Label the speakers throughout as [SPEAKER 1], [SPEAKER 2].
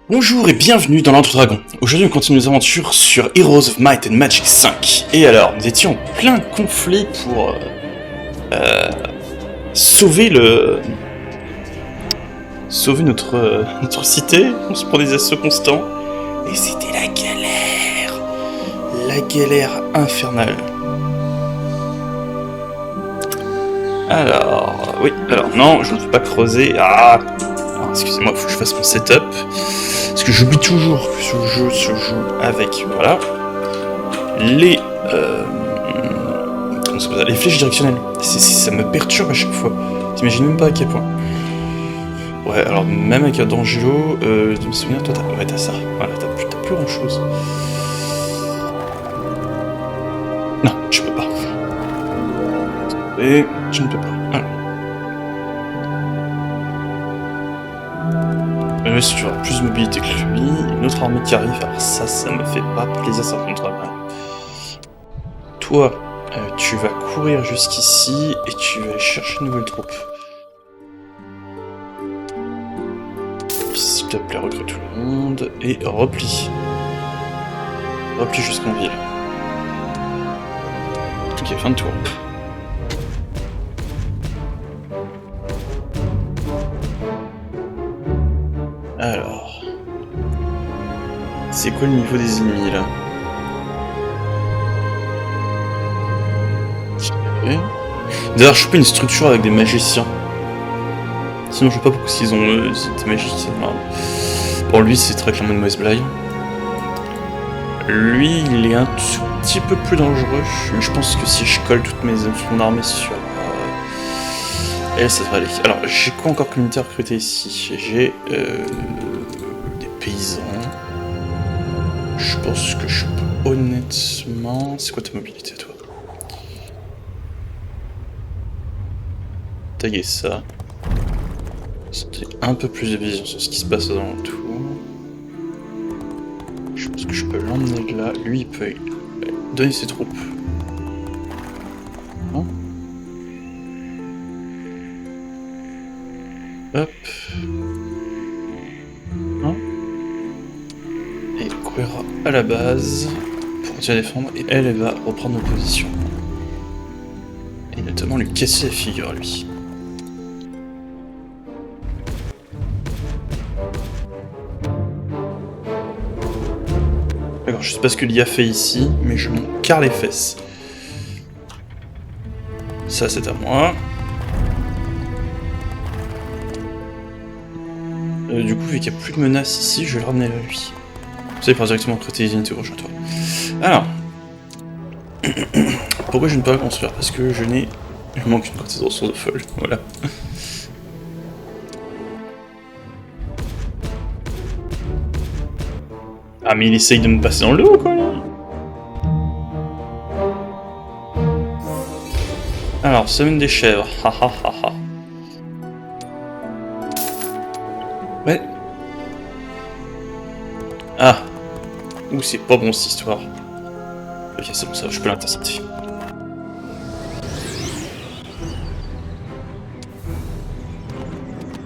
[SPEAKER 1] Bonjour et bienvenue dans l'Entre Dragons. Aujourd'hui on continue nos aventures sur Heroes of Might and Magic 5. Et alors, nous étions en plein conflit pour sauver notre cité. On se prend des assauts constants. Et c'était la galère. La galère infernale. Alors, oui, alors non, je ne veux pas creuser. Alors, excusez-moi, il faut que je fasse mon setup. Parce que j'oublie toujours que ce jeu se joue avec, voilà, les flèches directionnelles. Ça me perturbe à chaque fois. T'imagines même pas à quel point. Ouais, alors même avec un D'Angelo, de me souvenir, toi t'as ça. Voilà, t'as plus grand chose. Non, je peux pas. Et je ne peux pas. Voilà. Mais si tu auras plus de mobilité que lui, une autre armée qui arrive, alors ça me fait pas plaisir, ça me contrat. Toi, tu vas courir jusqu'ici et tu vas aller chercher une nouvelle troupe. S'il te plaît, recrute tout le monde et replie. Replie jusqu'en ville. Ok, fin de tour. Alors... C'est quoi le niveau des ennemis, là? Ok. D'ailleurs, je choper une structure avec des magiciens. Sinon, je vois pas pourquoi ils ont des magiciens. Pour lui, c'est très clairement une mauvaise blague. Lui, il est un tout petit peu plus dangereux. Je pense que si je colle toute mon armée sur... elle, ça devrait aller. Alors, j'ai quoi encore comme unité à recruter ici? J'ai des paysans. Je pense que je peux honnêtement... C'est quoi ta mobilité, toi? Taguer ça. C'était un peu plus de vision sur ce qui se passe dans le tour. Je pense que je peux l'emmener là. Lui, il peut donner ses troupes. Non? Hop. Non? Et il courira à la base pour continuer à défendre. Et elle va reprendre nos positions. Et notamment lui casser la figure, lui. D'accord, je sais pas ce que l'IA fait ici, mais je m'en carre les fesses. Ça, c'est à moi. Du coup, vu qu'il n'y a plus de menaces ici, je vais le ramener à lui. Ça, il pourra directement recruter les unités au prochain tour. Alors. Pourquoi je ne peux pas construire? Parce que je manque une quantité de ressources de folle. Voilà. Ah, mais il essaye de me passer dans le dos, quoi, là. Alors, semaine des chèvres. Ha ha ha ha. Ouais. Ah. Ouh, c'est pas bon cette histoire. Ok, c'est bon, ça, je peux l'intercepter.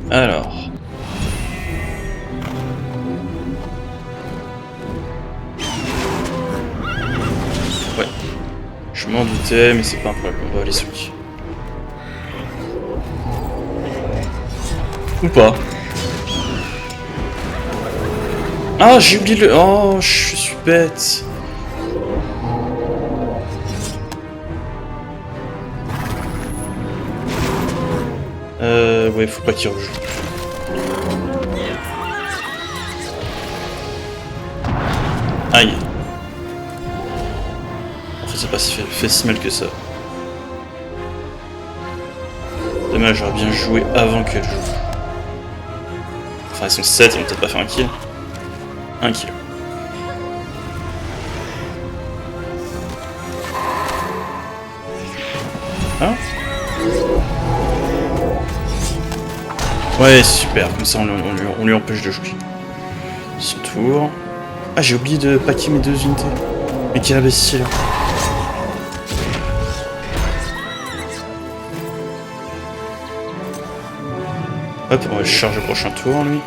[SPEAKER 1] Alors. Ouais. Je m'en doutais, mais c'est pas un problème, on va aller sur lui. Ou pas. Ah, j'ai oublié le... Oh, je suis bête. Ouais, faut pas qu'il rejoue. Aïe. En fait, c'est pas fait si mal que ça. Dommage, j'aurais bien joué avant qu'elle joue. Enfin, ils sont 7, ils vont peut-être pas faire un kill. Un kill. Hein? Ouais, super, comme ça on lui empêche de jouer. Son tour. Ah, j'ai oublié de paquer mes 2 unités. Mais quel imbécile. Hop, on va le charger au prochain tour, lui.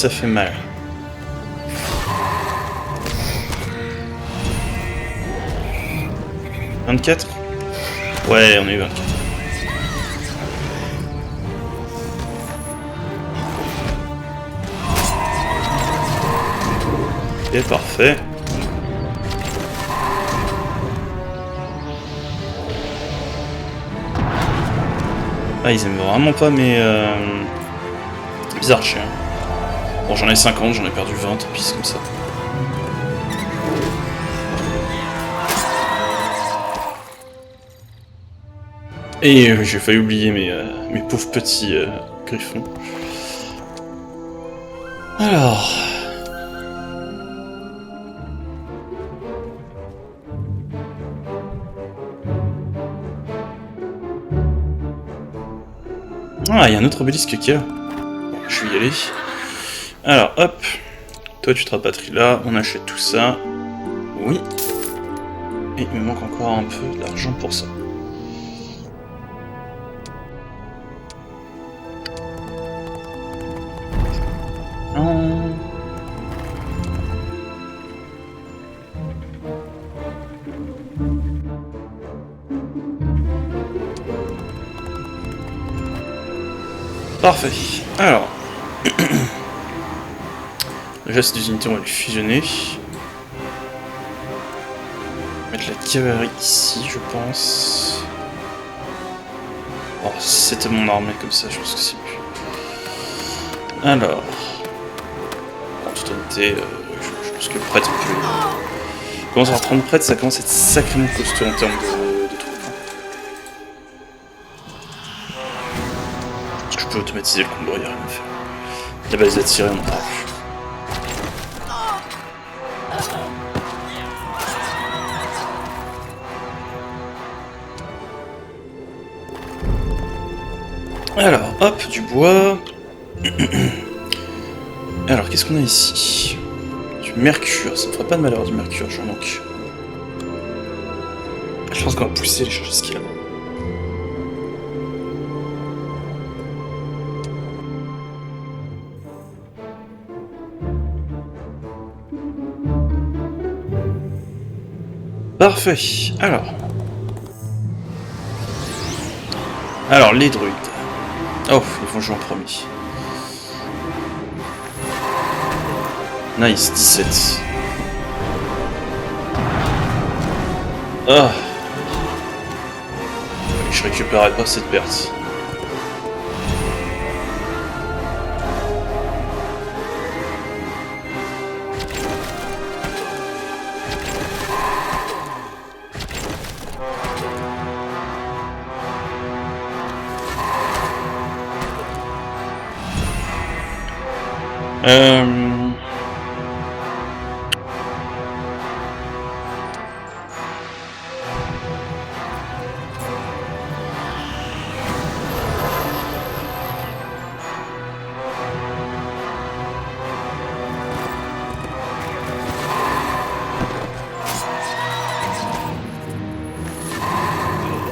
[SPEAKER 1] ça fait mal. « 24 » Ouais, on a eu 24. Ok, parfait. Ah, ils aiment vraiment pas mes archers. Bon, j'en ai 50, j'en ai perdu 20, tant pis, c'est comme ça. Et j'ai failli oublier mes pauvres petits griffons. Alors... Ah, il y a un autre obélisque qui est là. Bon, je vais y aller. Alors, hop. Toi, tu te rapatries là. On achète tout ça. Oui. Et il me manque encore un peu d'argent pour ça. Non. Parfait. Alors. Déjà, ces deux unités, on va les fusionner. Mettre la cavalerie ici, je pense. Oh, c'était mon armée comme ça, je pense que c'est mieux. Alors. En toute honnêteté, je pense que le prêtre peut. Commence à reprendre prêtre, ça commence à être sacrément costaud en termes de troupes. Je peux automatiser le combat, il n'y a rien à faire. La base à tirer, on n'en parle plus. Alors, hop, du bois. Alors, qu'est-ce qu'on a ici? Du mercure, ça me ferait pas de malheur du mercure, j'en manque. Je pense qu'on va pousser les chercher ce qu'il y a là-bas. Parfait, alors les druides. Oh, ils vont jouer en premier. Nice, 17. Ah. Je récupérerai pas cette perte.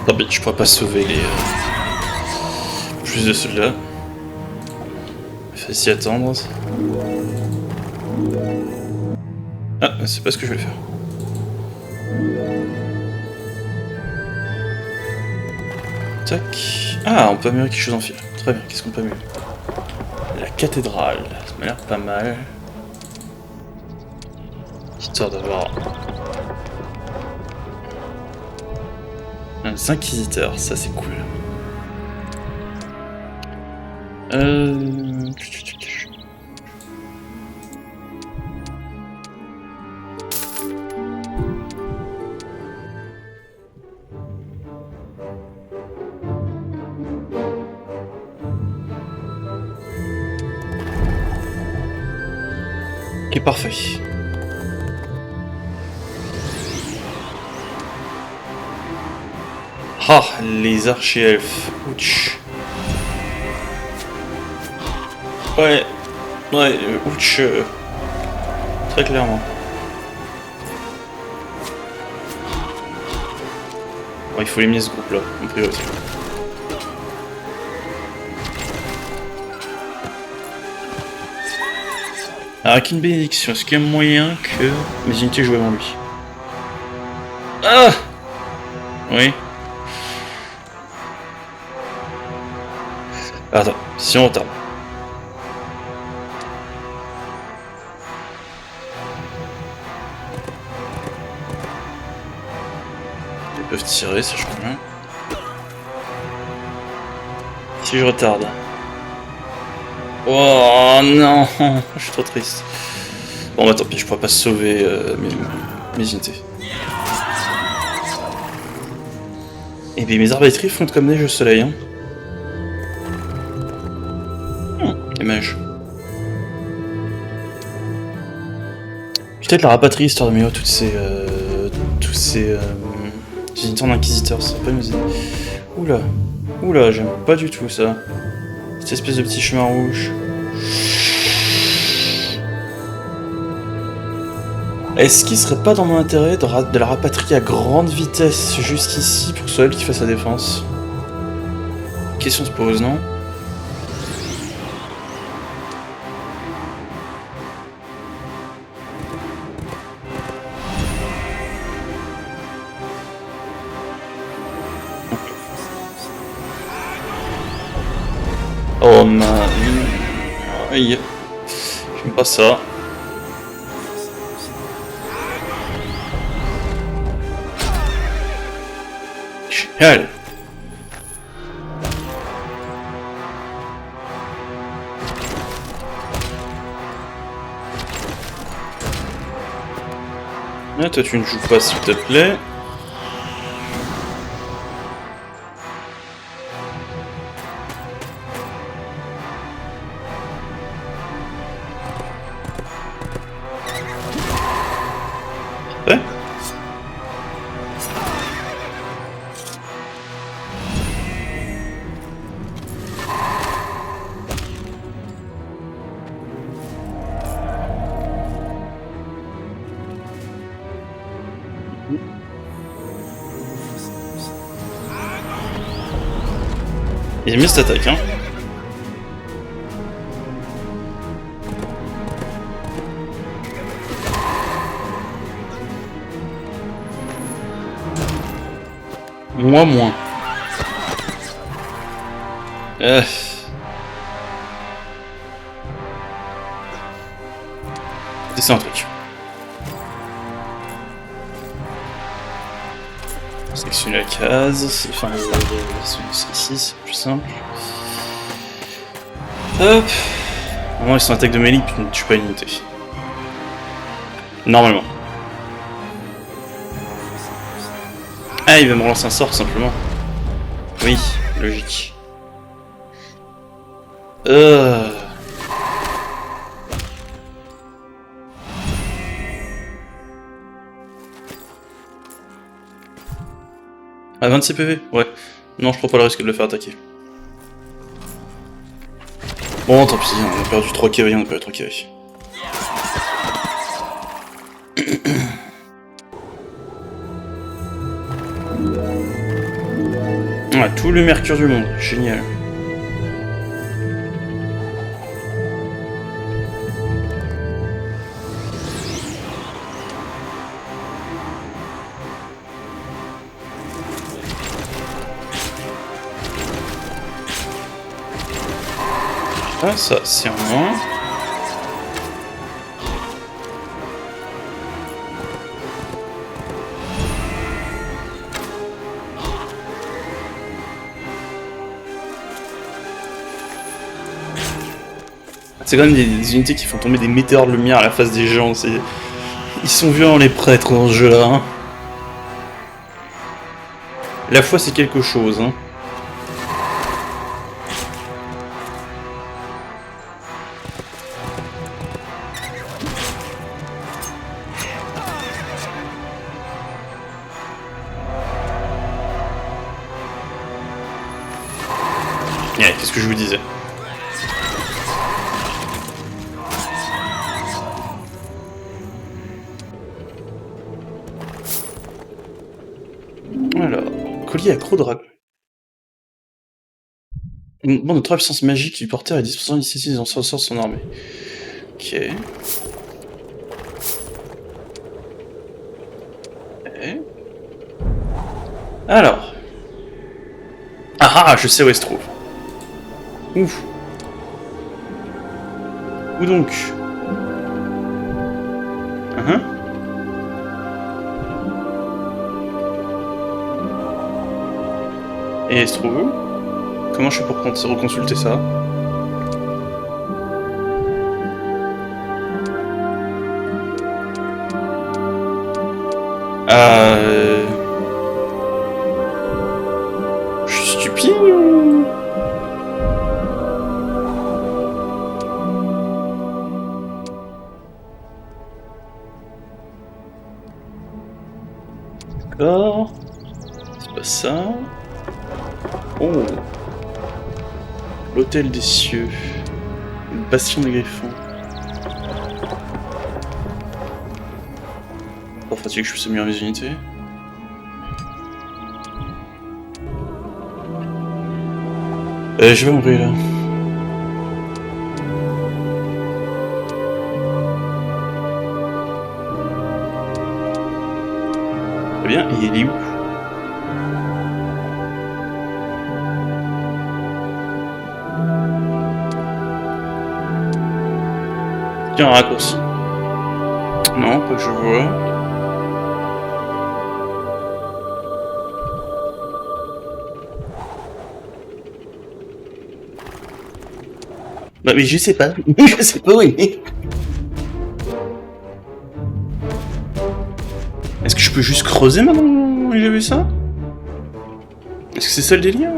[SPEAKER 1] Tant pis, je pourrais pas sauver les plus de soldats. Faut s'y attendre. Ah, c'est pas ce que je voulais faire. Tac. Ah, on peut améliorer quelque chose en fil. Très bien, qu'est-ce qu'on peut améliorer? La cathédrale, ça m'a l'air pas mal. Histoire d'avoir... un inquisiteur, ça c'est cool. Ok, parfait. Ah, les archi-elfes. Ouch. Ouais, ouch. Très clairement. Bon, il faut éliminer ce groupe-là, en priorité. Alors avec une bénédiction, est-ce qu'il y a moyen que mes unités jouent avant lui? Ah! Oui. Attends, si on retarde. Ils peuvent tirer, ça je crois bien. Si je retarde. Oh non, je suis trop triste. Bon bah tant pis, je pourrais pas sauver mes unités. Et bien mes arbitraires fondent comme neige au soleil. Hein. Les mages. Peut-être la rapatrier histoire de mémoire tous ces visiteurs d'inquisiteurs, ça peut nous aider. Oula, oula, j'aime pas du tout ça. Cette espèce de petit chemin rouge. Est-ce qu'il serait pas dans mon intérêt de la rapatrier à grande vitesse jusqu'ici pour que ce soit elle qui fasse la défense? Question se pose, non? Oh man... Aïe... J'aime pas ça. Génial! Ah, toi tu ne joues pas s'il te plaît. Ouais. Il aime bien cette attaque, hein. Moi moins. C'est un truc. Sélectionner la case, enfin ici, c'est plus simple. Hop. Normalement ils sont attaque de mêlée, puis ne tuent pas une unité. Normalement. Ah, il va me relancer un sort simplement. Oui, logique. Ah, 26 PV? Ouais. Non, je prends pas le risque de le faire attaquer. Bon, tant pis, on a perdu 3 KV, on a perdu 3 KV. Ah, tout le mercure du monde, génial. Ah, ça, c'est un moins. C'est quand même des unités qui font tomber des météores de lumière à la face des gens. Ils sont violents les prêtres dans ce jeu-là. Hein. La foi, c'est quelque chose. Hein. Ouais, qu'est-ce que je vous disais? Alors, collier accro-dragon. Bon, de 3 puissance magique du porteur et 10% d'initiative des anciens sorts de son armée. Ok. Okay. Alors. Ah, je sais où elle se trouve. Ouf. Où donc? Et elle se trouve où? Comment je fais pour reconsulter ça? Je suis stupide ou... D'accord. C'est pas ça. Oh. L'hôtel des cieux. Le bastion des griffons. Pour fatiguer que je puisse améliorer mes unités. Je vais mourir là. Très bien, et il est où? Tiens, un raccourci. Non, pas que je vois. Bah mais je sais pas. Je sais pas où il est. Est-ce que je peux juste creuser maintenant que j'ai vu ça? Est-ce que c'est ça le délire?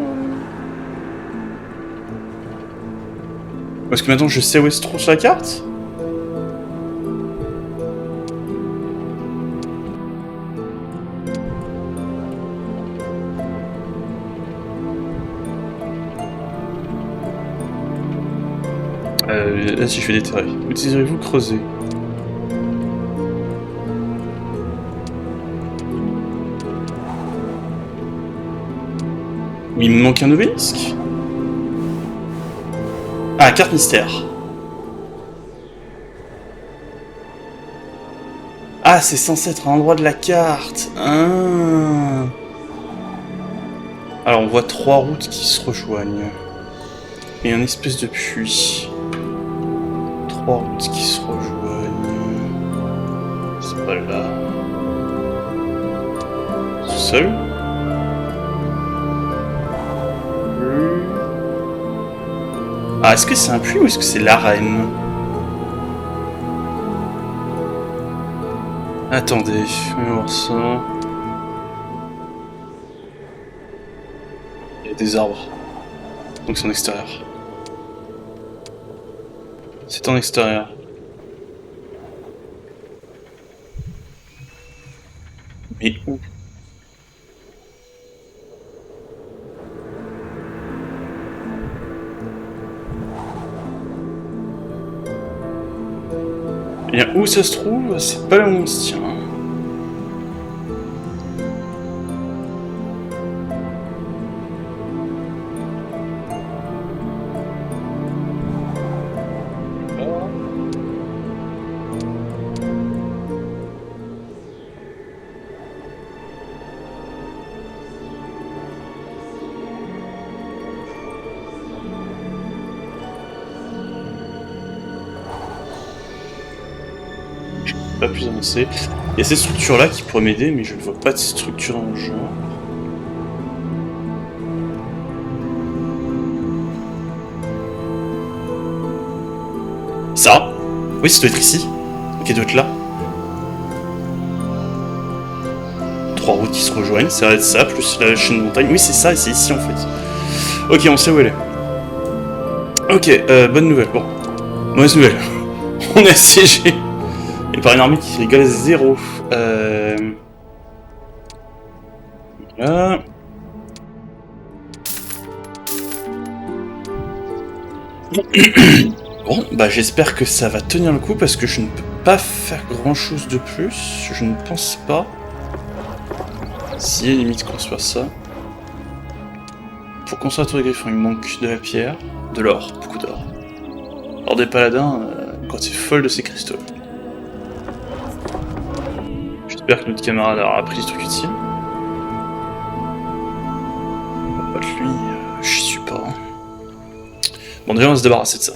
[SPEAKER 1] Parce que maintenant je sais où elle se trouve sur la carte? Là si je fais déterrer. Utiliserez-vous creuser? Mais il me manque un obélisque. Ah, carte mystère. Ah, c'est censé être un endroit de la carte. Ah. Alors on voit 3 routes qui se rejoignent. Et un espèce de puits. 3 routes qui se rejoignent. C'est pas là. Tout seul. Ah, est-ce que c'est un puits ou est-ce que c'est l'arène? Attendez, on va voir ça. Il y a des arbres. Donc c'est en extérieur. C'est en extérieur. Mais où? Et bien où ça se trouve, c'est pas là où on se tient. Pas plus avancé. Il y a ces structures-là qui pourraient m'aider, mais je ne vois pas de structure dans le genre. Ça? Oui, ça doit être ici. Ok, ça doit être là. 3 routes qui se rejoignent, ça va être ça, plus la chaîne de montagne. Oui, c'est ça, et c'est ici en fait. Ok, on sait où elle est. Ok, bonne nouvelle. Bon, mauvaise nouvelle. On est assiégé. Et par une armée qui rigole à 0. Voilà. Bon, bah j'espère que ça va tenir le coup parce que je ne peux pas faire grand chose de plus. Je ne pense pas. Si, limite construire ça. Pour construire la tour des griffons, il me manque de la pierre, de l'or, beaucoup d'or. Or des paladins, quantité folle de ces cristaux. J'espère que notre camarade aura appris des trucs utiles. Pas de lui, j'y suis pas. Bon, déjà on va se débarrasser de ça.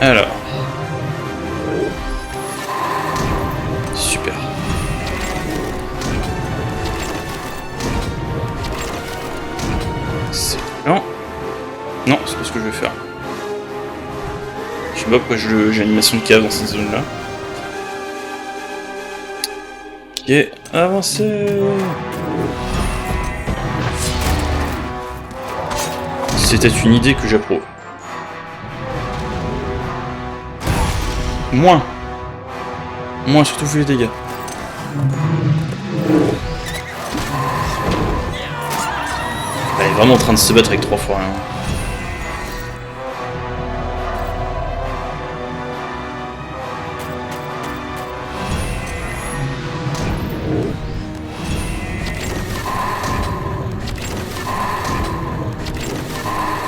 [SPEAKER 1] Alors. Super. C'est lent. Non, c'est pas ce que je vais faire. Je sais pas pourquoi j'ai l'animation de cave dans cette zone là. Ok, avancez. C'était une idée que j'approuve. Moins, surtout vu les dégâts. Il est vraiment en train de se battre avec 3 fois rien.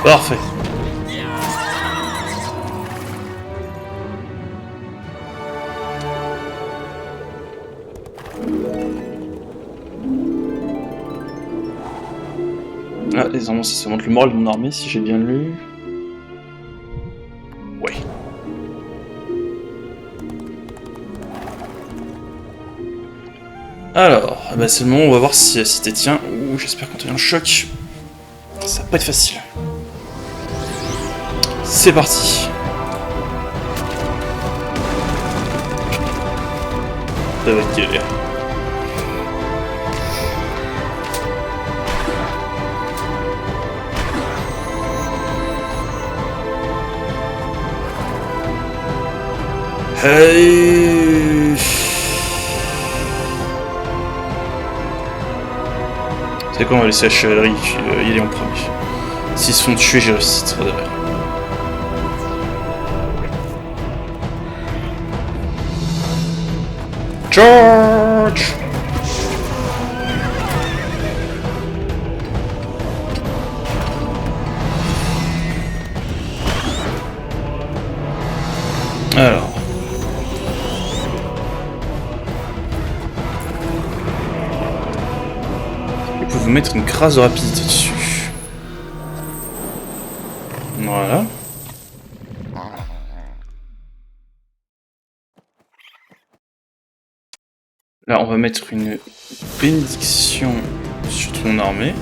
[SPEAKER 1] Parfait. Ah, désormais ça montre le moral de mon armée si j'ai bien lu. Ouais. Alors, bah c'est le moment où on va voir si la cité tient. Ouh, j'espère qu'on a eu un choc. Ça va pas être facile. C'est parti. Ça va être galère. Hey. C'est quoi, on va laisser la chevalerie y aller en premier. S'ils se font tuer, j'ai réussi, ça devrait. Charge! Alors. Je peux vous mettre une crasse de rapidité dessus. Voilà. Là, on va mettre une bénédiction sur ton armée.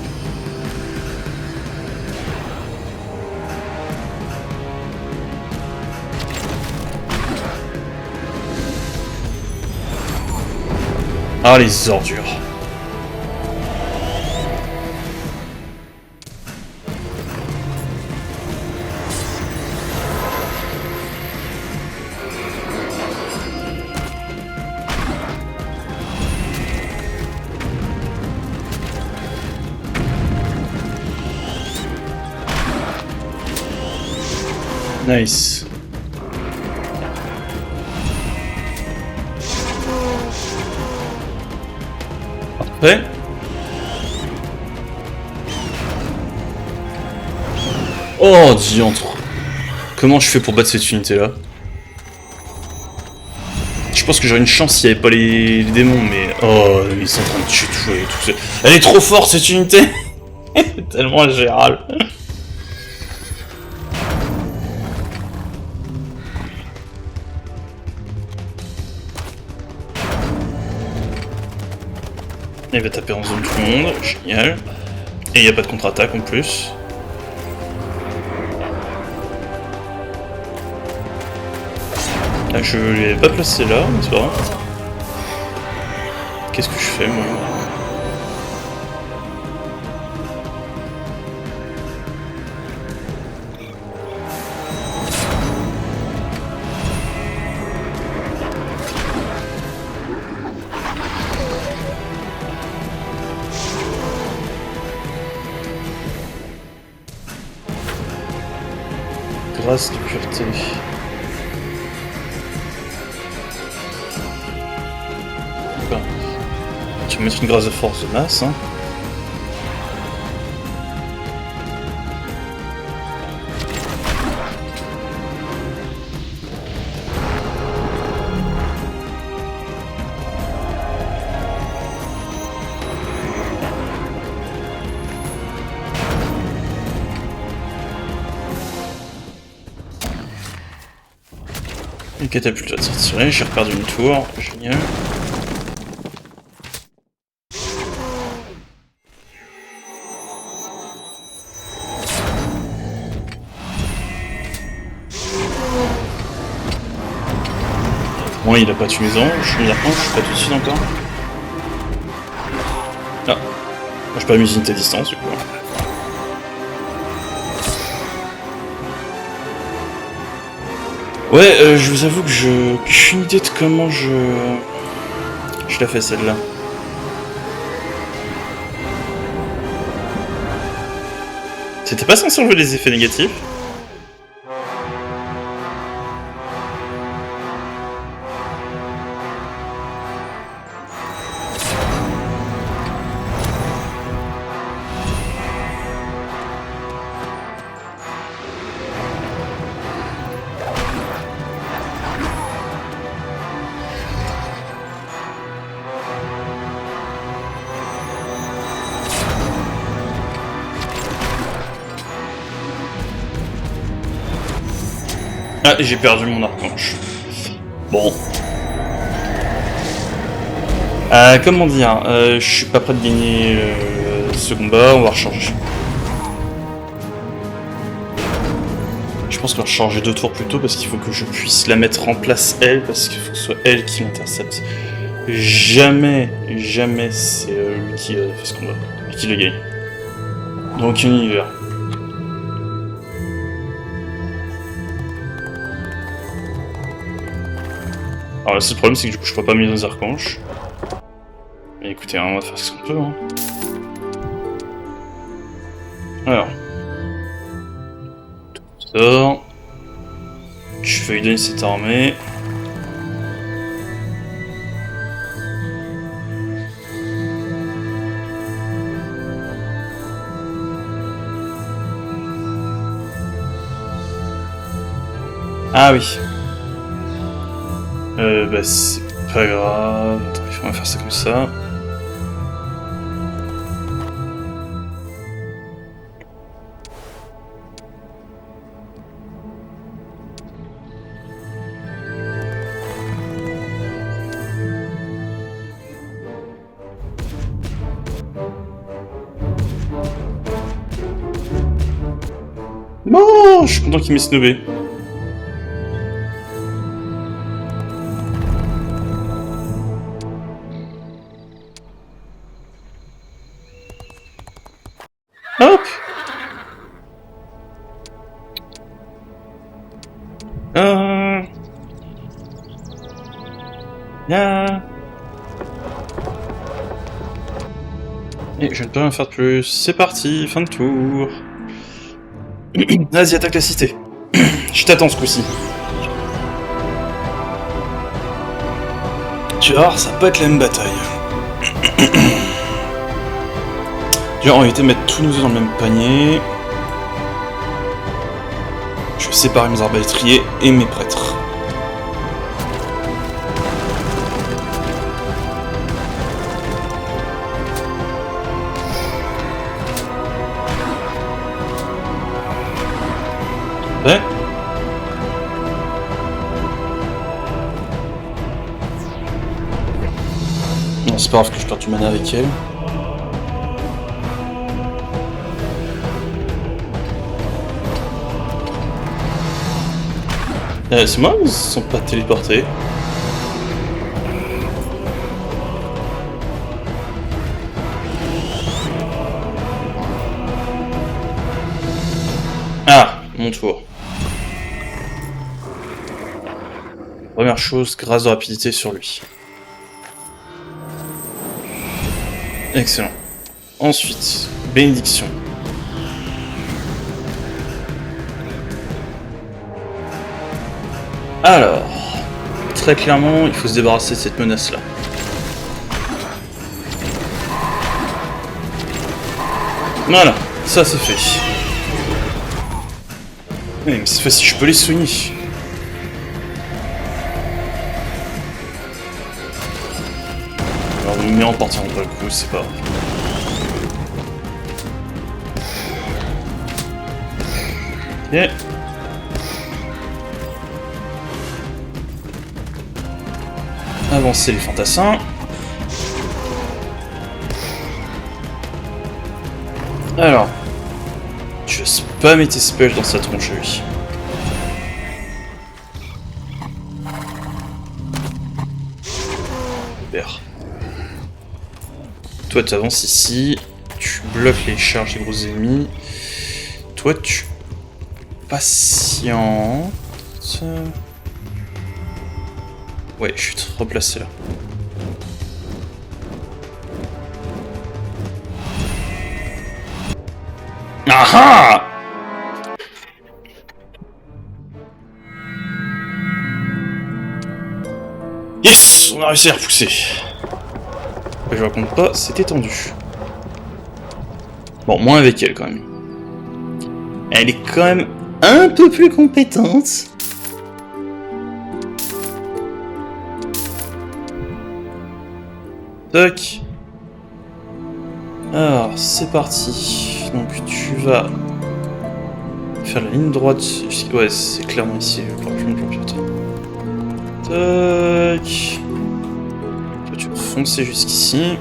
[SPEAKER 1] Ah, les ordures. Nice. Parfait. Oh, diantre. Comment je fais pour battre cette unité-là? Je pense que j'aurais une chance s'il n'y avait pas les démons, mais... Oh, ils sont en train de tuer tout ça. Elle est trop forte, cette unité. Tellement ingérable. Il va taper en zone tout le monde, génial. Et il n'y a pas de contre-attaque en plus. Ah, je l'ai pas placé là, mais c'est pas grave. Qu'est-ce que je fais moi? Grâce de pureté. Tu vas mettre une grâce de force de masse, hein. Une catapulte va se retirer, j'ai reperdu une tour, génial. Moi il a pas tué mes anges, mes archanges, je suis pas tout de suite encore. Ah, moi je peux mes unités à distance du coup. Ouais, je vous avoue que je aucune idée de comment je la fais celle-là. C'était pas censé enlever les effets négatifs? Ah, j'ai perdu mon archange. Bon. Comment dire, je suis pas prêt de gagner ce combat, on va recharger. Je pense qu'on va recharger 2 tours plus tôt parce qu'il faut que je puisse la mettre en place elle, parce qu'il faut que ce soit elle qui l'intercepte. Jamais c'est lui qui fait ce combat, et qui le gagne. Dans aucun univers. Alors le seul problème c'est que du coup je peux pas mettre nos archanges. Mais écoutez, hein, on va faire ce qu'on peut. Hein. Alors. Sort. Je vais lui donner cette armée. Ah oui. Bah c'est pas grave. Attends, il faut faire ça comme ça. Bon, je suis content qu'il m'ait snobé. Hop. Yeah. Et je ne peux rien faire de plus. C'est parti, fin de tour. Vas-y, attaque la cité. Je t'attends ce coup-ci. Tu vas voir, ça peut être la même bataille. J'ai envie de mettre tous nos œufs dans le même panier. Je vais séparer mes arbalétriers et mes prêtres. Ouais. Non, c'est pas grave que je perde du mana avec elle. C'est moi ou ils se sont pas téléportés? Ah, mon tour. Première chose, grâce de rapidité sur lui. Excellent. Ensuite, bénédiction. Alors, très clairement, il faut se débarrasser de cette menace-là. Voilà, ça c'est fait. Mais cette fois-ci, je peux les soigner. Alors, on me met en partant pas le coup, c'est pas grave. Ok. Avancer les fantassins. Alors, tu vas spammer tes spells dans sa tronche, lui. Super. Toi, tu avances ici. Tu bloques les charges des gros ennemis. Toi, tu patientes. Ouais, je suis replacé là. Ah ah! Yes! On a réussi à repousser. Je raconte pas, c'était tendu. Bon, moins avec elle quand même. Elle est quand même un peu plus compétente. Tac. Alors, c'est parti. Donc, tu vas faire la ligne droite. Ouais, c'est clairement ici. Tac. Toi, tu vas foncer jusqu'ici.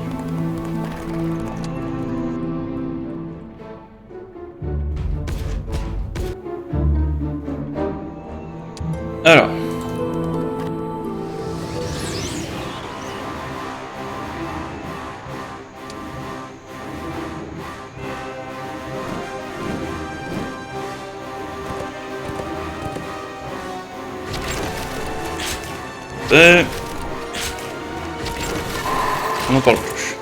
[SPEAKER 1] Alors. On n'en parle plus.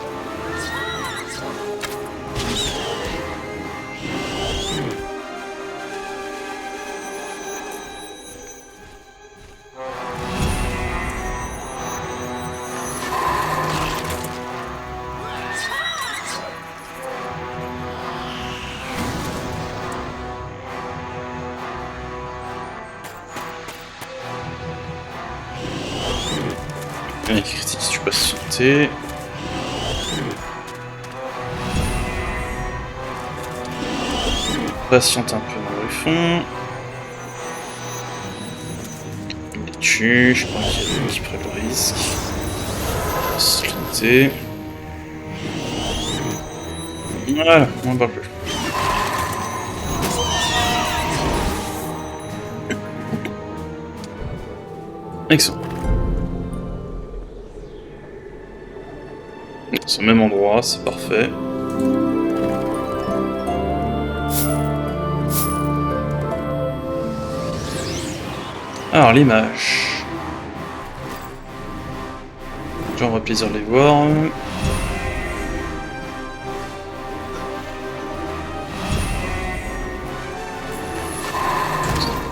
[SPEAKER 1] Un critique, tu peux sauter. Patiente un peu dans le fond. Les tue, je pense qu'il y a une qui prend le risque. Sauter. Voilà, on ne parle plus. Excellent. C'est au même endroit, c'est parfait. Alors, l'image. J'aurai plaisir de les voir.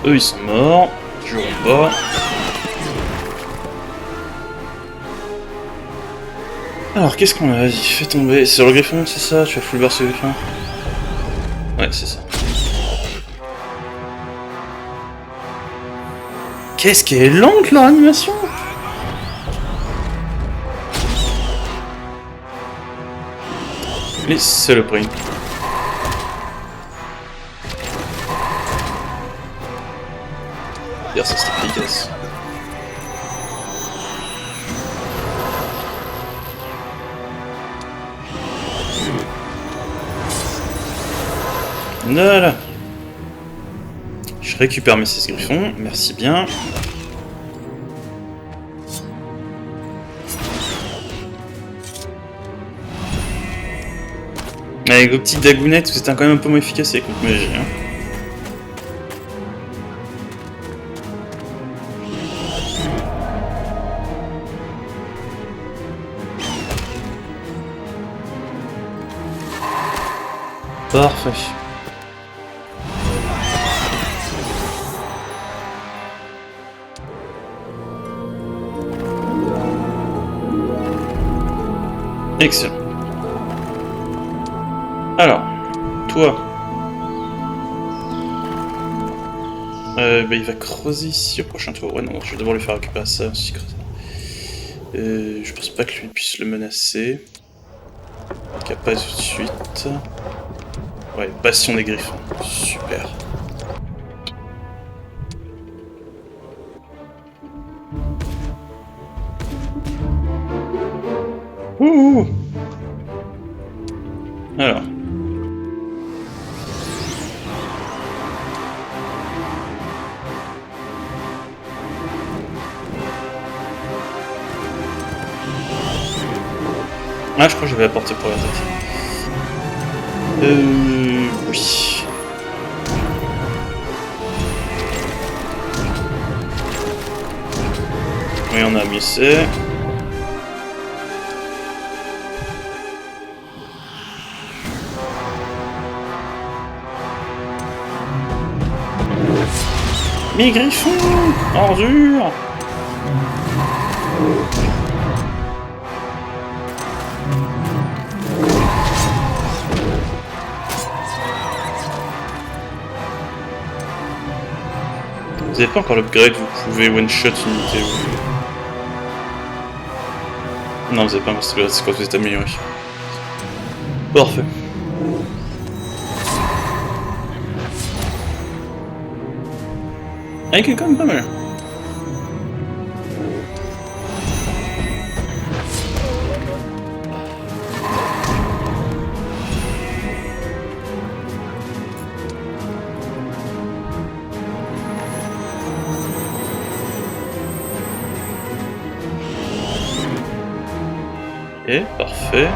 [SPEAKER 1] Eux, ils sont morts. Je en bas. Alors, qu'est-ce qu'on a? Vas-y, fais tomber. C'est sur le griffon, c'est ça? Tu vas full bar sur le griffon? Ouais, c'est ça. Qu'est-ce qu'elle est lente, leur animation! Les saloperies. D'ailleurs, ça c'était efficace. Voilà. Je récupère mes 16 griffons, merci bien. Avec vos petites dagounettes, vous êtes quand même un peu moins efficace avec votre magie. Hein. Parfait. Excellent. Alors, toi. Bah, il va creuser ici au prochain tour. Ouais, non, je vais devoir lui faire récupérer ça aussi. Je pense pas que lui puisse le menacer. Pas tout de suite. Ouais, passion des griffons. Super. Alors. Ah, je crois que j'avais apporté pour l'attaque. Oui. Oui, on a missé. Mais Griffon, ordure. Vous avez pas encore l'upgrade, vous pouvez one-shot une unité. Non, vous avez pas un upgrade, c'est quand vous êtes amélioré. Parfait. Ah, il est quand même pas mal. Ok, parfait.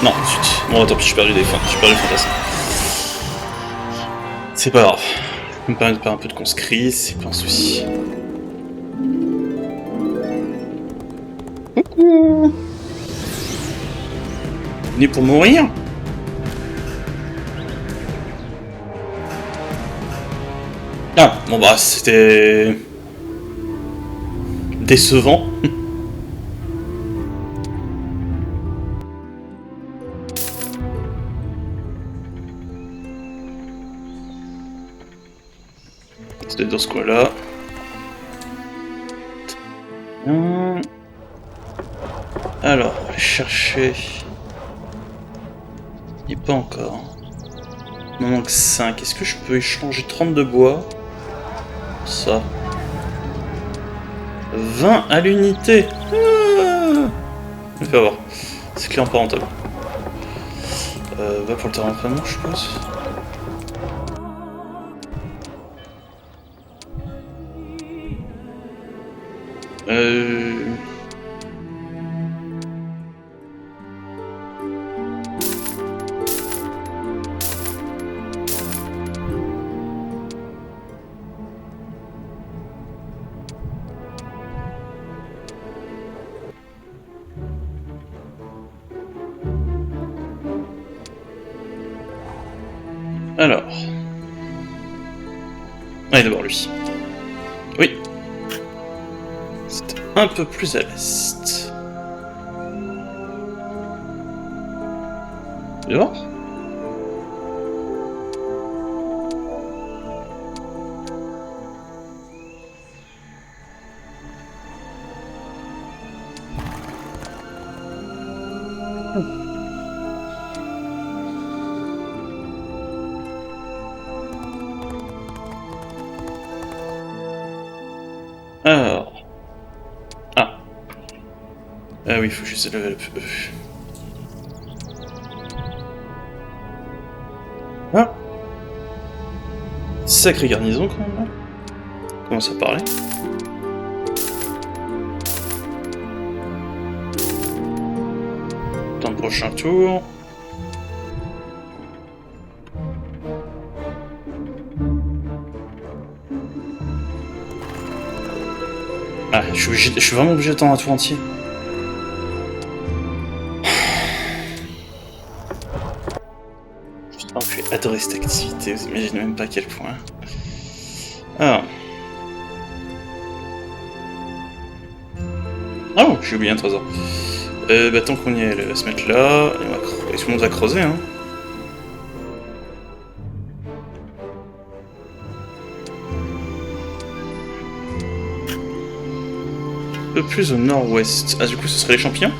[SPEAKER 1] Non, zut. Bon, tant pis, j'ai perdu des fantasmes. C'est pas grave. Je peux me permettre de faire un peu de conscrit, c'est pas un souci. Coucou. Venu pour mourir? Ah, bon bah, c'était... décevant. C'était dans ce coin-là. Alors, on va aller chercher... Il n'est pas encore. Il m'en manque 5. Est-ce que je peux échanger 30 de bois? Ça. 20 à l'unité. Fais voir. C'est clairement pas rentable. Va pour le terrain d'entraînement, je pense. Alors. Allez, d'abord lui. Oui. C'est un peu plus à l'est. Dehors. Alors. Ah. Ah oui, il faut juste level up. Ah. Sacrée garnison quand même. Commence à parler. Dans le prochain tour. Ah, je suis vraiment obligé d'attendre un tour entier. Oh, j'ai adoré cette activité, vous imaginez même pas à quel point. Alors. Oh, j'ai oublié un trésor. Bah tant qu'on y est, elle va se mettre là, et tout le monde va creuser, hein. Un peu plus au nord-ouest. Ah, du coup, ce serait les champignons?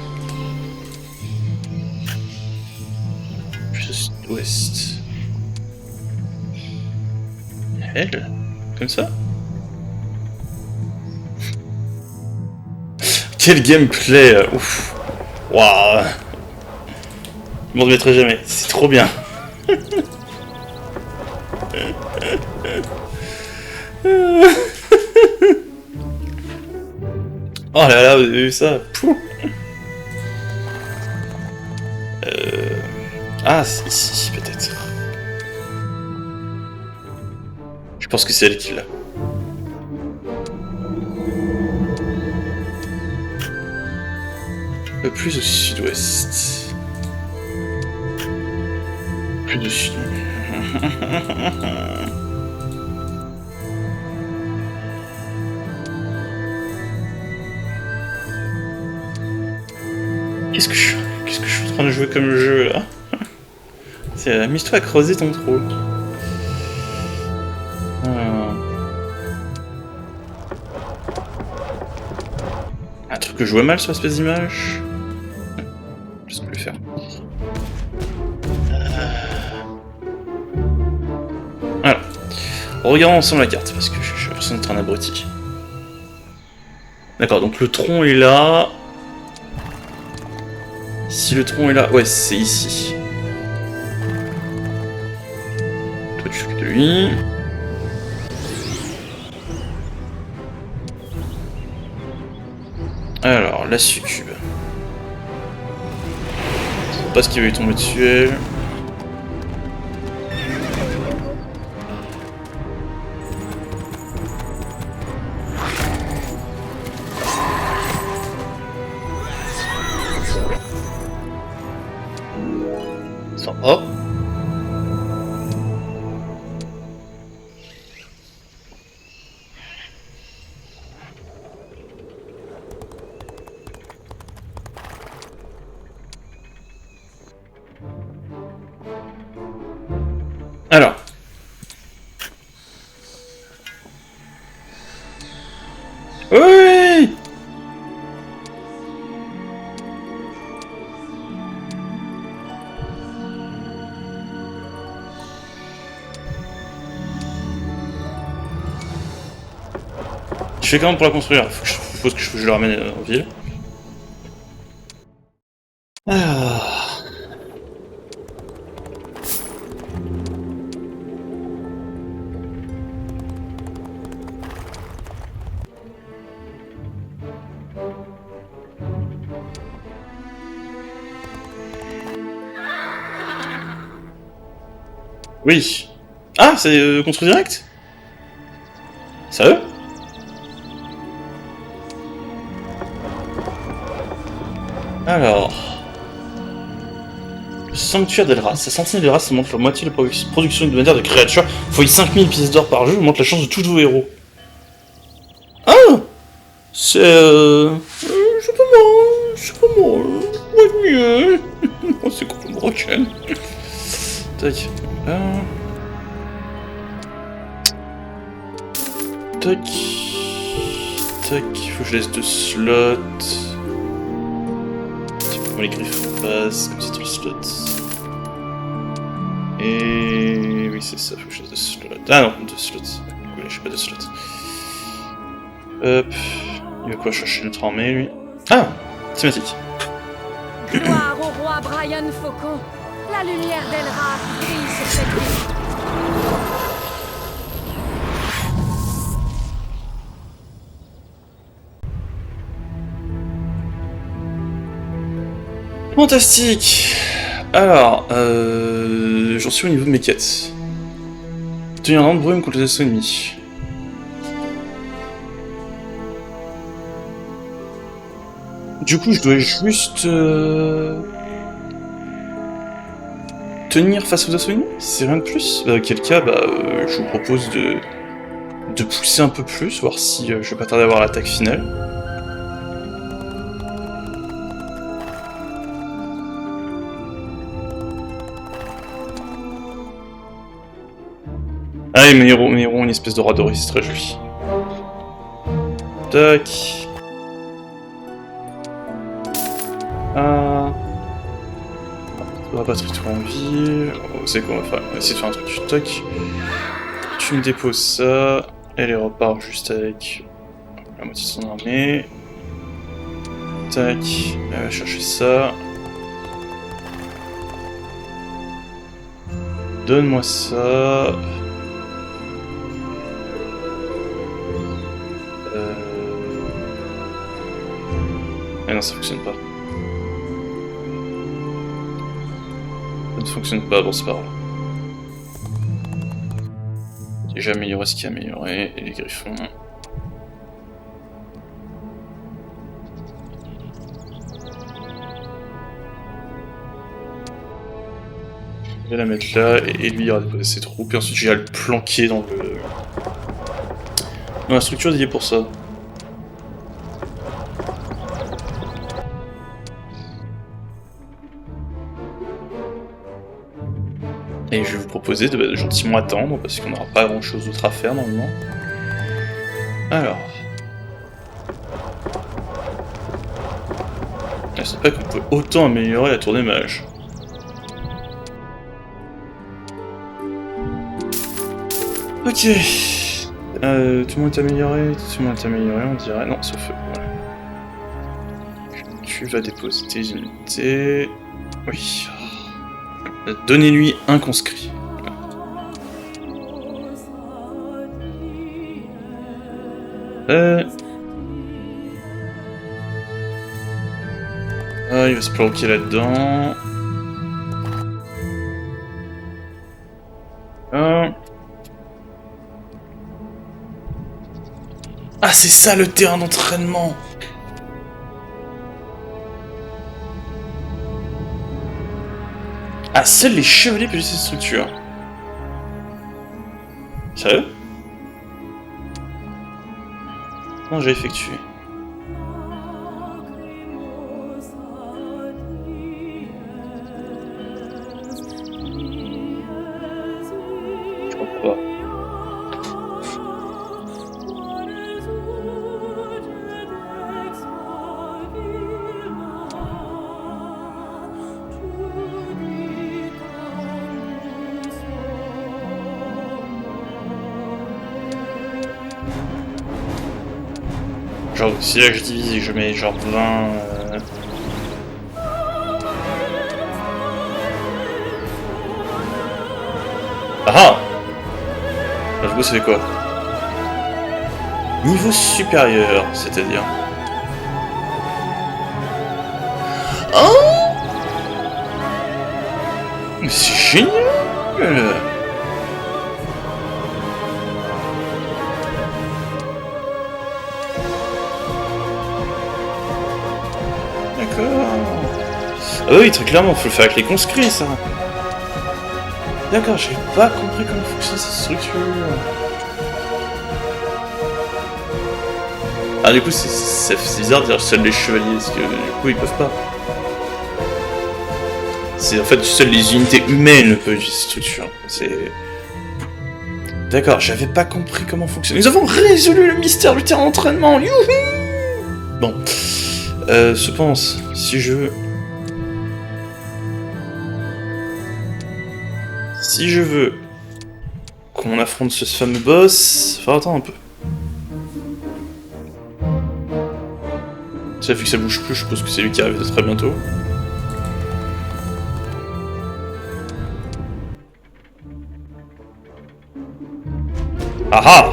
[SPEAKER 1] Plus ouest. Elle? Comme ça? Quel gameplay. Ouf. Waouh. Je m'en remettrai jamais. C'est trop bien. Oh là là, vous avez vu ça? Pouh. Ah, c'est ici, peut-être. Je pense que c'est elle qui l'a. Un peu plus au sud-ouest. Plus de sud. Qu'est-ce que je suis en train de jouer comme jeu là? C'est amuse-toi à creuser ton trou. Un truc que je vois mal sur l'espèce d'image. Je peux le faire. Alors, regardons ensemble la carte parce que j'ai l'impression d'être un abruti. D'accord, donc le tronc est là. Si le tronc est là, ouais, c'est ici. Toi, tu t'occupes de lui. Alors, la succube. Je sais pas ce qui va lui tomber dessus, elle. Sympa. Alors. Oui! Je fais comment pour la construire? Je suppose que je le ramène en ville. Ah. Oui. Ah, c'est construit direct? Sérieux? Alors... Le sanctuaire d'Elras. Sa sentinelle d'Elras augmente la moitié de la production hebdomadaire de créatures, fois 5000 pièces d'or par jeu, augmente la chance de tous vos héros. Ah! C'est c'est pas mal, ouais, mieux. Oh, c'est complètement rock'n'roll. Tac. Tac. Tac, faut que je laisse 2 slots. Les griffes passent, comme c'est tout le slot. Et oui, c'est ça, faut que je laisse 2 slots. Ah non, 2 slots. Oui, j'ai pas 2 slots. Hop. Il va quoi chercher notre armée, lui? Ah! Thématique.
[SPEAKER 2] Gloire au roi Brian Faucon. La lumière d'Elras brille sur cette ville.
[SPEAKER 1] Fantastique. Alors, j'en suis au niveau de mes quêtes. Tenir un rang de brume contre les assauts ennemis. Du coup, je dois juste... tenir face aux assauts ennemis? C'est rien de plus? Auquel cas, je vous propose de pousser un peu plus, voir si je vais pas tarder à avoir l'attaque finale. Ah, et mes héros ont une espèce de roi doré, c'est très joli. Tac. Ah. On va battre tout en ville. Vous savez quoi on va faire? On va essayer de faire un truc. Tac. Tu me déposes ça. Elle repart juste avec la moitié de son armée. Tac, chercher ça. Donne-moi ça. Ah non, ça fonctionne pas. Ça ne fonctionne pas, bon c'est pas grave. Déjà amélioré ce qui est amélioré, et les griffons. Je vais la mettre là, et lui il ira déposer ses troupes, et ensuite j'irai le planquer dans la structure dédiée pour ça. Et je vais vous proposer de gentiment attendre, parce qu'on n'aura pas grand chose d'autre à faire normalement. Alors. Je ne sais pas qu'on peut autant améliorer la tour des mages. Ok. Tout le monde est amélioré, on dirait. Non, sauf voilà. Tu vas déposer tes unités. Oui. Donnez-lui un conscrit. Ah, il va se planquer là-dedans. Ah, c'est ça le terrain d'entraînement! Ah, seuls les chevaliers peuvent utiliser cette structure. Sérieux? Non, j'ai effectué. Je comprends pas. Genre, si là je divise et que je mets genre 20... Ah! Là, du coup, ça fait quoi? Niveau supérieur, c'est-à-dire... Oh! Mais c'est génial! Ah oui, très clairement, faut le faire avec les conscrits, ça. D'accord, j'ai pas compris comment fonctionne cette structure. Ah, du coup, c'est bizarre de dire seuls les chevaliers, parce que du coup, ils peuvent pas. C'est en fait, seules les unités humaines peuvent utiliser cette structure. C'est... D'accord, j'avais pas compris comment fonctionne. Nous avons résolu le mystère du terrain d'entraînement. Youhou! Bon. Je pense, si je veux... Si je veux qu'on affronte ce fameux boss, faut attendre un peu. Ça fait que ça bouge plus, je suppose que c'est lui qui arrive très bientôt. Ah ah!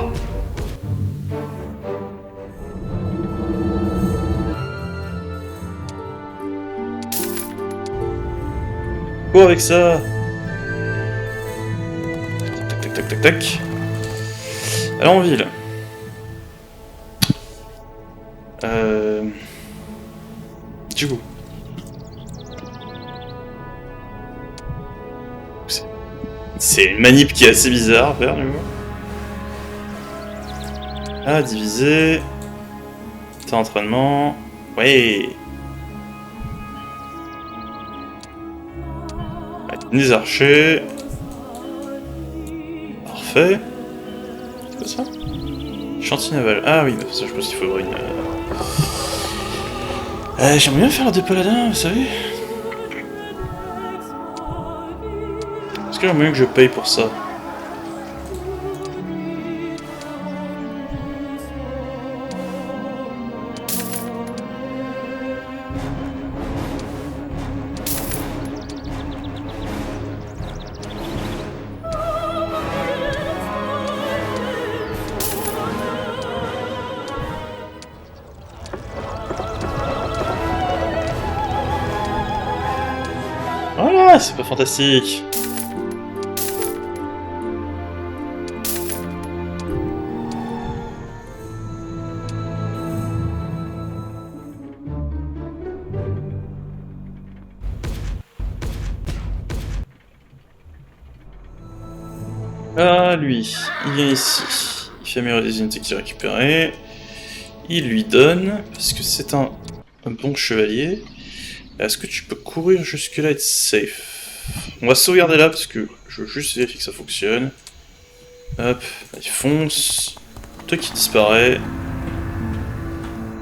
[SPEAKER 1] Quoi avec ça? Tac tac tac tac. Allons en ville. Du coup. C'est une manip qui est assez bizarre à faire, du coup. Ah, diviser. Temps d'entraînement. Ouais. Des archers. Parfait. C'est quoi ça? Chantier naval. Ah oui, ça je pense qu'il faudrait une... j'aimerais bien faire des paladins, vous savez. Est-ce qu'il y a moyen que je paye pour ça? Ah, c'est pas fantastique. Ah, lui, il vient ici. Il fait améliorer les unités qu'il a récupérées. Il lui donne, parce que c'est un bon chevalier. Est-ce que tu peux courir jusque là et être safe? On va sauvegarder là, parce que je veux juste vérifier que ça fonctionne. Hop, il fonce. Toi qui disparaît.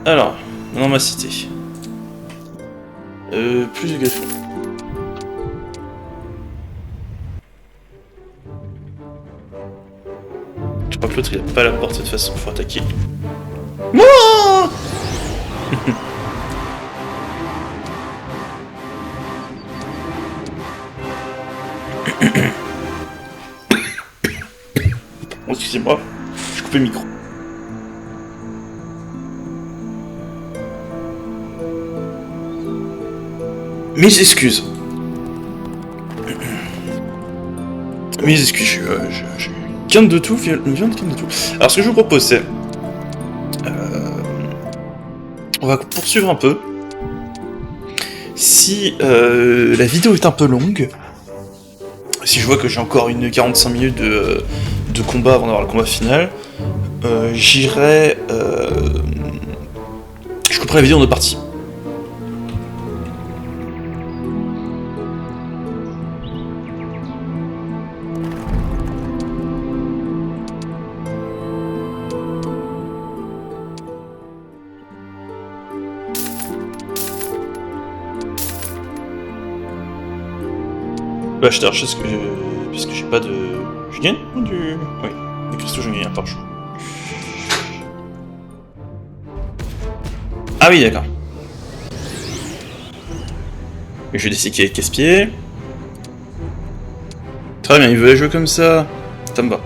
[SPEAKER 1] Alors, dans ma cité. Plus de griffons. Je crois que l'autre il a pas la portée de façon pour attaquer. Moi Oh, excusez-moi, je coupe le micro. Mes excuses. Mes excuses, j'ai quinte de tout, viande de tout. Alors ce que je vous propose c'est... on va poursuivre un peu. Si la vidéo est un peu longue, si je vois que j'ai encore une 45 minutes de combat avant d'avoir le combat final, j'irai... je couperai la vidéo en deux parties. Bah je t'ai arraché parce que j'ai pas de... Je gagne du... Oui, des cristaux je gagne par jour. Ah oui d'accord. Et je vais décider qu'il est casse-pied. Très bien, il veut jouer comme ça. Ça me va.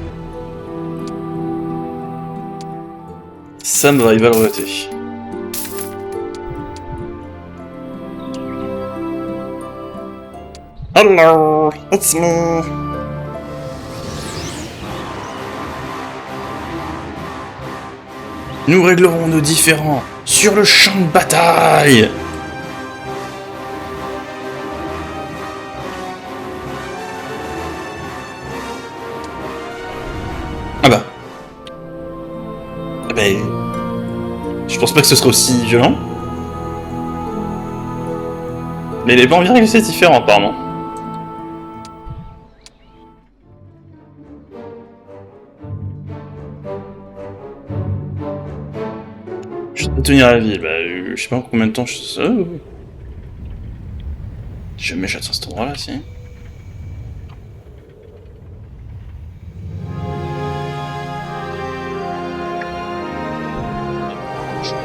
[SPEAKER 1] Ça me va, il va le rejeter. Hello, it's me. Nous réglerons nos différends sur le champ de bataille. Ah bah. Ah bah. Je pense pas que ce sera aussi violent. Mais les bancs virils c'est différent apparemment. Je vais tenir la ville, bah je sais pas combien de temps je... Jamais j'atteins cet endroit là, si.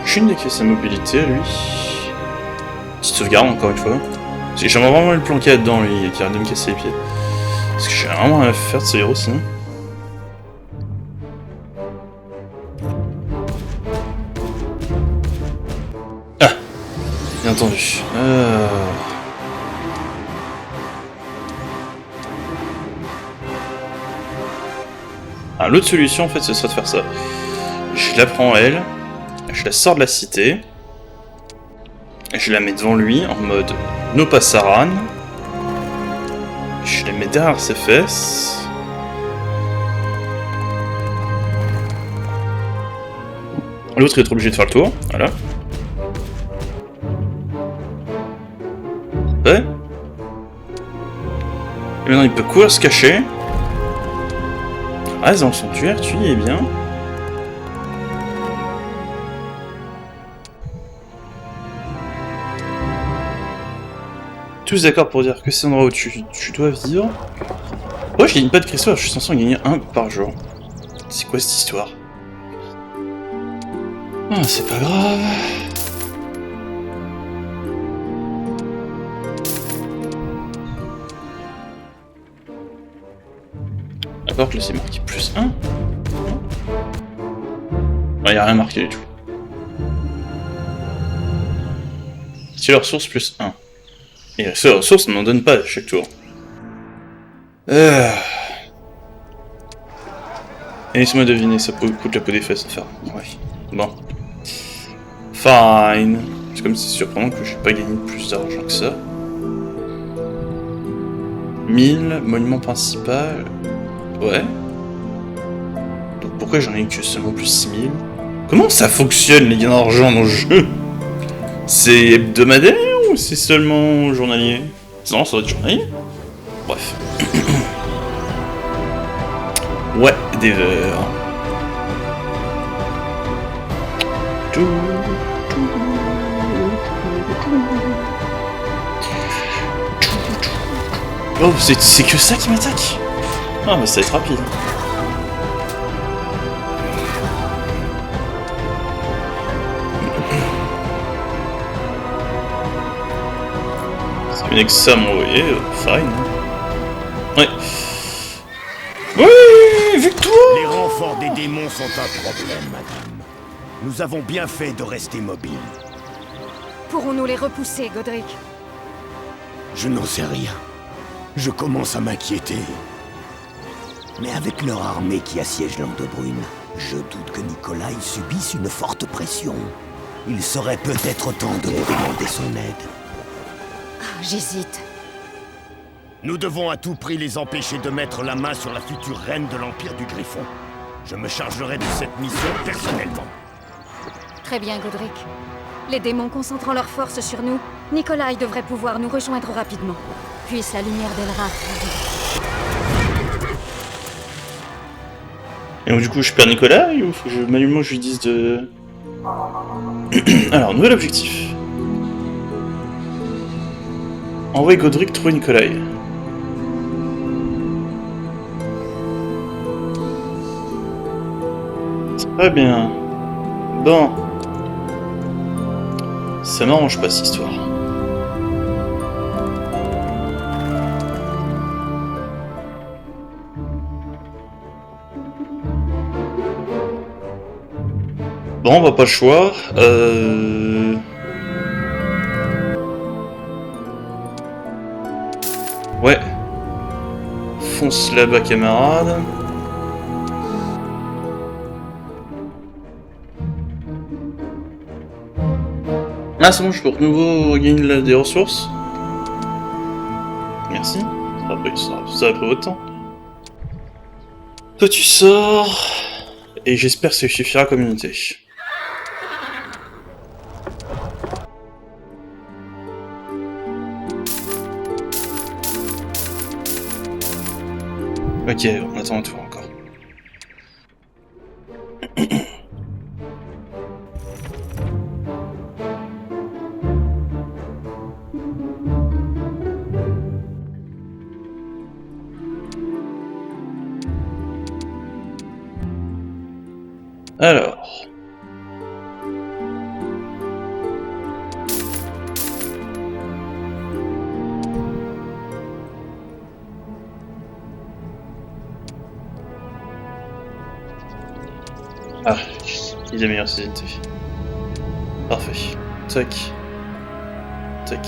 [SPEAKER 1] Aucune idée que sa mobilité, lui. Petite sauvegarde encore une fois. Parce que j'aimerais vraiment le planquer là-dedans, lui, qui arrête de me casser les pieds. Parce que j'ai vraiment rien à faire de ce héros sinon. Ah, bien entendu. Ah, l'autre solution en fait ce serait de faire ça. Je la prends elle, je la sors de la cité, je la mets devant lui en mode no passaran, je la mets derrière ses fesses. L'autre est obligé de faire le tour, voilà. Ouais. Et maintenant il peut courir se cacher. Reste dans le sanctuaire, tu y es bien. Tous d'accord pour dire que c'est l'endroit où tu dois vivre. Oh, je gagne pas de cristaux, je suis censé en gagner un par jour. C'est quoi cette histoire? Ah, c'est pas grave. D'accord que là c'est marqué plus 1. Il n'y a rien marqué du tout. C'est leur ressource plus 1. Et la ressource ne m'en donne pas à chaque tour. Et laisse-moi deviner, ça coûte la peau des fesses, enfin, ouais. Bon. Fine. C'est comme si c'est surprenant que j'ai pas gagné plus d'argent que ça. 1000, monument principal. Ouais. Donc pourquoi j'en ai que seulement plus 6000? Comment ça fonctionne les gains d'argent dans le jeu? C'est hebdomadaire ou c'est seulement journalier? Non, ça doit être journalier. Bref. Ouais, des verres. Oh, c'est que ça qui m'attaque. Ah, bah ça va être rapide. Si venait que ça m'envoyer, fine. Ouais. Oui, victoire!
[SPEAKER 3] Les renforts des démons sont un problème, madame. Nous avons bien fait de rester mobiles.
[SPEAKER 2] Pourrons-nous les repousser, Godric?
[SPEAKER 3] Je n'en sais rien. Je commence à m'inquiéter. Mais avec leur armée qui assiège Landebrune, je doute que Nikolai subisse une forte pression. Il serait peut-être temps de lui demander son aide.
[SPEAKER 2] Ah, j'hésite.
[SPEAKER 3] Nous devons à tout prix les empêcher de mettre la main sur la future reine de l'Empire du Griffon. Je me chargerai de cette mission personnellement.
[SPEAKER 2] Très bien, Godric. Les démons concentrant leurs forces sur nous, Nikolai devrait pouvoir nous rejoindre rapidement. Puisse la lumière d'Elrath.
[SPEAKER 1] Et donc du coup je perds Nicolas ou faut que je manuellement je lui dise de... Alors, nouvel objectif. Envoyer Godric trouver Nikolai. Très bien. Bon. Ça m'arrange pas cette histoire. Bon, on va pas le choix. Ouais. Fonce là-bas, camarade. Ah, c'est bon, je peux de nouveau regagner des ressources. Merci. Ça a pris votre temps. Toi, tu sors. Et j'espère que ça suffira comme unité. Ok, on attend un tour encore. Alors... Ah, il a meilleure unités. Parfait. Tac. Tac.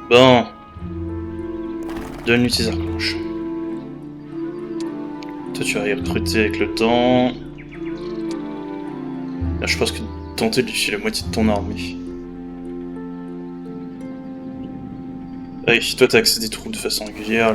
[SPEAKER 1] Bon. Donne-lui tes archanges. Toi, tu vas y recruter avec le temps. Là, je pense que tenter de lui filer la moitié de ton armée. Allez, toi, t'as accès des troupes de façon régulière.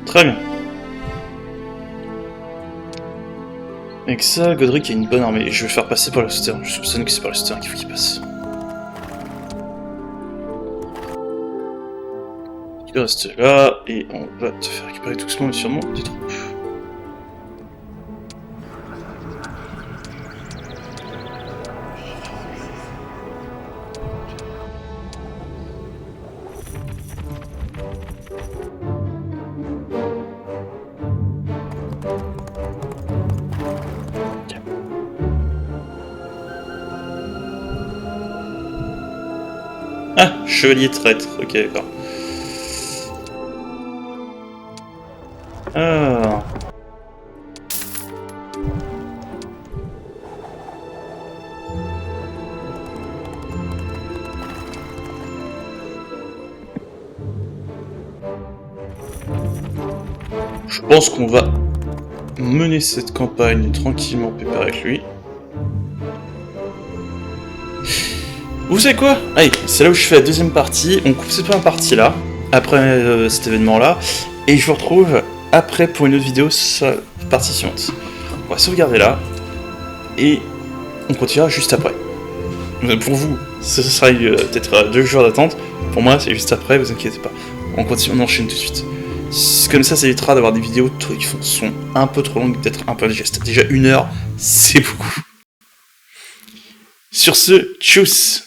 [SPEAKER 1] Très bien. Avec ça, Godric a une bonne armée. Et je vais faire passer par le souterrain. Je soupçonne que c'est par le souterrain qu'il faut qu'il passe. Il reste là, et on va te faire récupérer tout doucement mais sûrement des troupes. chevalier traître. Ok, d'accord. Ah. Je pense qu'on va mener cette campagne tranquillement pépère avec lui. Vous savez quoi? Allez, c'est là où je fais la deuxième partie. On coupe cette première partie là, après cet événement là, et je vous retrouve après pour une autre vidéo sur la partie suivante. On va sauvegarder là, et on continuera juste après. Pour vous, ce sera peut-être 2 jours d'attente. Pour moi, c'est juste après, vous inquiétez pas. On continue, on enchaîne tout de suite. Comme ça évitera d'avoir des vidéos qui sont un peu trop longues, peut-être un peu indigestes. Déjà 1 heure, c'est beaucoup. Sur ce, tchuss!